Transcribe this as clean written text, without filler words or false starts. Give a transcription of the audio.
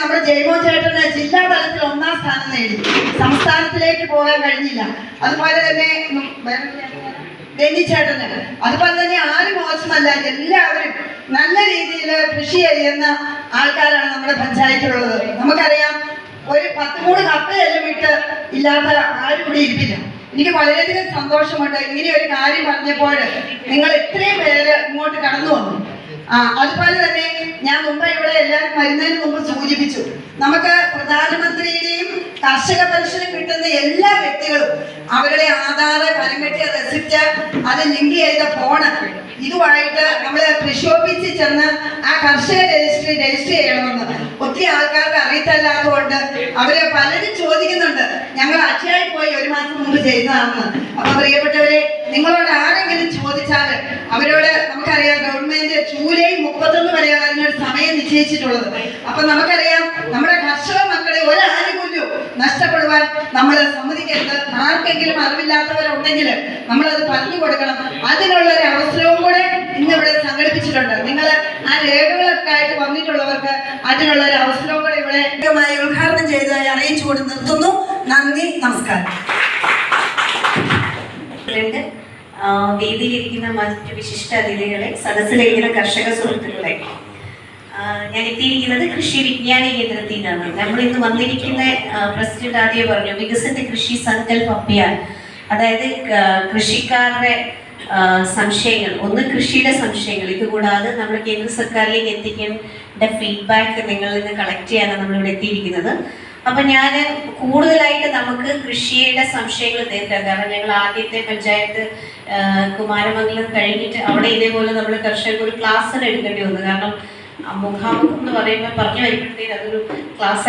നമ്മുടെ ജയമോ ചേട്ടന് ജില്ലാ തലത്തിൽ 1ാം സ്ഥാനം നേടി, സംസ്ഥാനത്തിലേക്ക് പോകാൻ കഴിഞ്ഞില്ല. അതുപോലെ തന്നെ ഡെന്നി ചേട്ടന്, അതുപോലെ തന്നെ ആരും മോശമല്ല, എല്ലാവരും നല്ല രീതിയിൽ കൃഷി ചെയ്യുന്ന ആൾക്കാരാണ് നമ്മുടെ പഞ്ചായത്തിലുള്ളത്. നമുക്കറിയാം, ഒരു 10 കപ്പയെല്ലാം ഇട്ട് ഇല്ലാത്ത ആരും കൂടി ഇരിപ്പില്ല. എനിക്ക് വളരെയധികം സന്തോഷമുണ്ട് ഇങ്ങനെ ഒരു കാര്യം പറഞ്ഞപ്പോൾ നിങ്ങൾ ഇത്രയും പേര് ഇങ്ങോട്ട് കടന്നു വന്നു. അതുപോലെ തന്നെ ഞാൻ മുമ്പ് ഇവിടെ എല്ലാവരും വരുന്നതിന് മുമ്പ് സൂചിപ്പിച്ചു, നമുക്ക് പ്രധാനമന്ത്രിയുടെയും കർഷക പെൻഷനും കിട്ടുന്ന എല്ലാ വ്യക്തികളും അവരുടെ ആധാർ, കരം കെട്ടിയ റെസിപ്റ്റ്, അത് ലിങ്ക് ചെയ്ത ഫോണ് ഇതുമായിട്ട് നമ്മൾ കൃഷി ഓഫീസിൽ ചെന്ന് ആ കർഷക രജിസ്റ്റർ ചെയ്യണമെന്ന് ഒത്തിരി ആൾക്കാർക്ക് അറിയത്തല്ലാത്തതുകൊണ്ട് അവര് പലരും ചോദിക്കുന്നുണ്ട്. ഞങ്ങൾ അക്ഷയയിൽ പോയി 1 മാസം മുമ്പ് ചെയ്തതാണെന്ന്. അപ്പൊ പ്രിയപ്പെട്ടവരെ, നിങ്ങളോട് ആരെങ്കിലും ചോദിച്ചാൽ അവരോട് നമുക്കറിയാം, ഗവൺമെന്റ് ജൂലൈ 31 വരെയാണ് അതിനൊരു സമയം നിശ്ചയിച്ചിട്ടുള്ളത്. അപ്പൊ നമുക്കറിയാം, നമ്മുടെ കർഷക മക്കളെ ഒരു ആനുകൂല്യവും നഷ്ടപ്പെടുവാൻ നമ്മൾ സമ്മതിക്കരുത്. ആർക്കെങ്കിലും അറിവില്ലാത്തവരുണ്ടെങ്കിൽ നമ്മളത് പറഞ്ഞു കൊടുക്കണം. അതിനുള്ള ഒരു അവസരവും കൂടെ ഇന്നിവിടെ സംഘടിപ്പിച്ചിട്ടുണ്ട്. നിങ്ങൾ ആ രേഖകളൊക്കെ ആയിട്ട് വന്നിട്ടുള്ളവർക്ക് അതിനുള്ള ഒരു അവസരവും കൂടെ ഇവിടെ ഉദ്ഘാടനം ചെയ്തതായി അറിയിച്ചുകൊണ്ട് നിർത്തുന്നു. നന്ദി, നമസ്കാരം. വേദിയിലിരിക്കുന്ന മറ്റു വിശിഷ്ട അതിഥികളെ, സദസ്സിലിരിക്കുന്ന കർഷക സുഹൃത്തുക്കളെ, ഞാൻ എത്തിയിരിക്കുന്നത് കൃഷി വിജ്ഞാന കേന്ദ്രത്തിൽ നിന്നാണ്. നമ്മൾ ഇന്ന് വന്നിരിക്കുന്ന പ്രസിഡന്റ് ആദ്യം പറഞ്ഞു, വികസിത കൃഷി സങ്കൽപ് അഭിയാൻ. അതായത് കൃഷിക്കാരുടെ സംശയങ്ങൾ, ഒന്ന് കൃഷിയുടെ സംശയങ്ങൾ, ഇതുകൂടാതെ നമ്മുടെ കേന്ദ്ര സർക്കാരിലേക്ക് എത്തിക്കേണ്ട ഫീഡ്ബാക്ക് നിങ്ങളിൽ നിന്ന് കളക്ട് ചെയ്യാനാണ് നമ്മളിവിടെ എത്തിയിരിക്കുന്നത്. അപ്പം ഞാൻ കൂടുതലായിട്ട് നമുക്ക് കൃഷിയുടെ സംശയങ്ങൾ തീർക്കാം. കാരണം ഞങ്ങൾ ആദ്യത്തെ പഞ്ചായത്ത് കുമാരമംഗലം കഴിഞ്ഞിട്ട് അവിടെ ഇതേപോലെ നമ്മൾ കർഷകർക്ക് ഒരു ക്ലാസ്സിന് എടുക്കേണ്ടി വന്നു. കാരണം മുഖാമുഖം എന്ന് പറയുമ്പോൾ പറഞ്ഞു വരുമ്പോഴത്തേക്ക് അതൊരു ക്ലാസ്